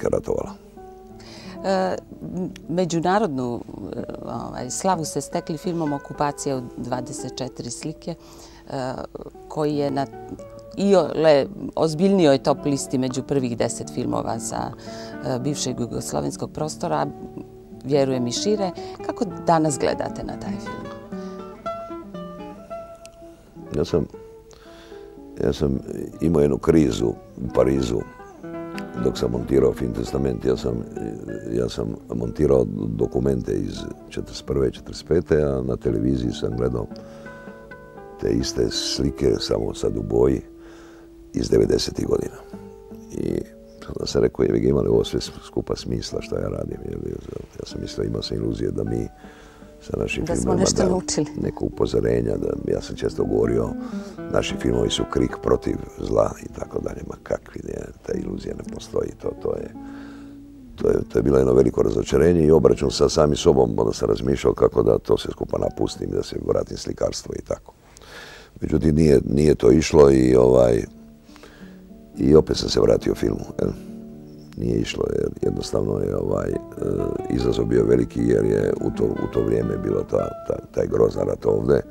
ratovala. Međunarodnu slavu ste stekli filmom Okupacija u 24 slike, koji je na ozbiljnijoj top listi među prvih 10 filmova sa bivšeg jugoslovenskog prostora, vjerujem i šire. Kako danas gledate na taj film? Ja sam imao jednu krizu u Parizu dok sam montirao Film Testament. Ja sam montirao dokumente iz 1941. 1945. a na televiziji sam gledao te iste slike, samo sad u boji, iz 90. godina. I onda sam rekao, imali ovo sve skupa smisla što ja radim. Ja sam mislio, imao sam iluzije da mi sa našim filmovima neko upozorenja. Ja sam često govorio, naši filmovi su krik protiv zla i tako dalje. Ma kakvi, ta iluzija ne postoji. To je bilo jedno veliko razočarenje i obračun sa sami sobom. Onda sam razmišljao kako da to sve skupa napustim, da se vratim slikarstvo i tako. Međutim, nije to išlo i opet sam se vratio filmu. Nije išlo jer jednostavno je izazov bio veliki jer je u to vrijeme bilo taj grozan rat ovdje.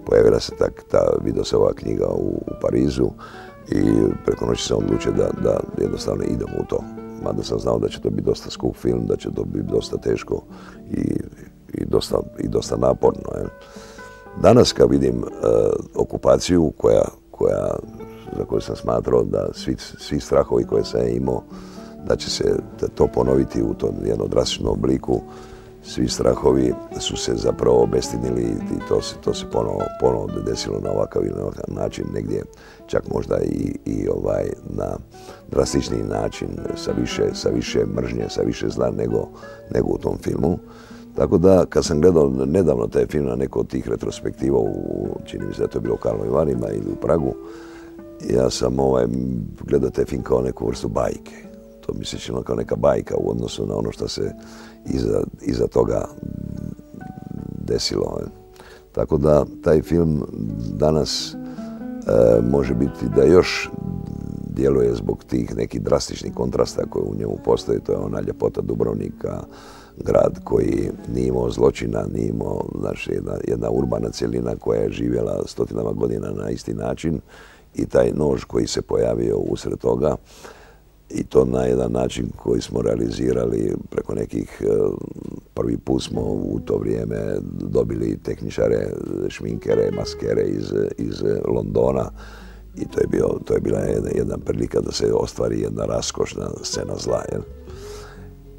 Pojavila se vidio se ova knjiga u Parizu i preko noći sam odlučio da jednostavno idem u to. Mada sam znao da će to biti dosta skup film, da će to biti dosta teško i dosta naporno. Danas kad vidim okupaciju za koju sam smatrao da svi strahovi koje sam imao, da će se to ponoviti u tom jednom drastičnom obliku, svi strahovi su se zapravo obestinili i to se ponovo desilo na ovakav ili na ovakav način, negdje čak možda i na drastičniji način, sa više mržnje, sa više zla nego u tom filmu. Tako da, kad sam gledao nedavno taj film na neko od tih retrospektiva, čini mi se da je to bilo u Karlovim Varima ili u Pragu, ja sam gledao taj film kao neku vrstu bajke. To mi se činilo kao neka bajka u odnosu na ono što se iza toga desilo. Tako da, taj film danas može biti da još djeluje zbog tih nekih drastičnih kontrasta koji u njemu postoje. To je ona ljepota Dubrovnika, grad koji nije imao zločina, nije imao, znači, jedna urbana cjelina koja je živjela stotinama godina na isti način i taj nož koji se pojavio usred toga i to na jedan način koji smo realizirali preko nekih, prvi put smo u to vrijeme dobili tehničare, šminkere, maskere iz Londona i to je bila jedna prilika da se ostvari jedna raskošna scena zla.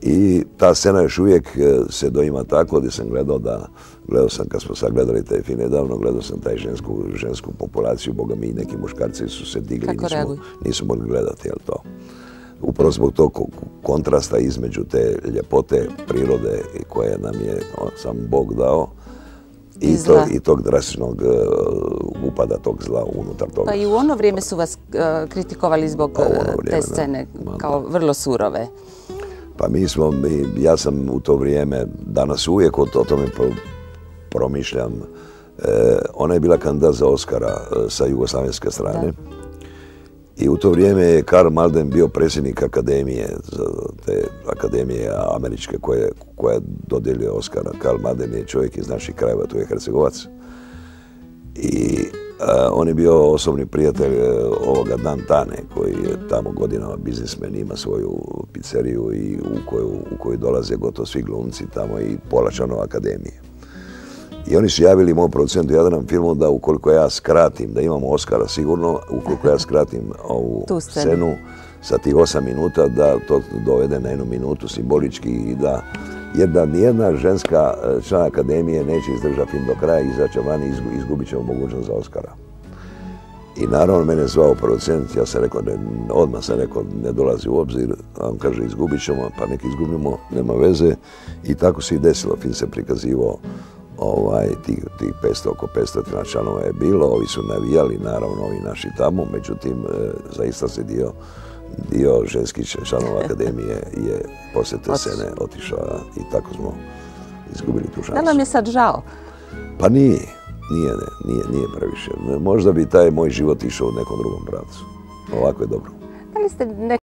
I ta scena još uvijek se doima tako gdje sam gledao sam kad smo sad gledali taj film nedavno, gledao sam taj žensku populaciju, boga mi neki muškarci su se digli i nisu mogli gledati, jel to? Upravo zbog tog kontrasta između te ljepote prirode koje nam je sam Bog dao i tog drastičnog upada tog zla unutar toga. Pa i u ono vrijeme su vas kritikovali zbog te scene kao vrlo surove. Pa ja sam u to vrijeme, danas uvijek o tome promišljam. Ona je bila kandidat za Oscara sa jugoslavenske strane. I u to vrijeme je Karl Malden bio predsjednik akademije, te akademije američke koja dodjeljuje Oscara. Karl Malden je čovjek iz naših krajeva, tu je Hercegovac. I on je bio osobni prijatelj ovoga Dantane, koji je tamo godinama biznismen, ima svoju pizzeriju i u koju dolaze gotovo svi glumci tamo i pola članova akademije. I oni su javili mom producentu Jadranom filmu da ukoliko ja skratim, da imamo Oscara sigurno, ukoliko ja skratim ovu scenu sa tih 8 minuta, da to dovede na 1 minutu simbolički i jer da nijedna ženska član akademije neće izdržati film do kraja, izaći van i izgubit ćemo mogućnost za Oscara. I naravno mene zvao producent, ja sam rekao, odmah sam rekao, ne dolazi u obzir, a on kaže izgubit ćemo, pa nek izgubimo, nema veze. I tako se i desilo, film se prikazivao, tih oko 500 članova je bilo, ovi su navijali, naravno ovi naši tamo, međutim, zaista se dio ženskih članova akademije je poslije te scene otišao i tako smo izgubili tu šansu. Da li vam je sad žao? Pa nije previše. Možda bi taj moj život išao u nekom drugom pravcu. Ovako je dobro. Da li ste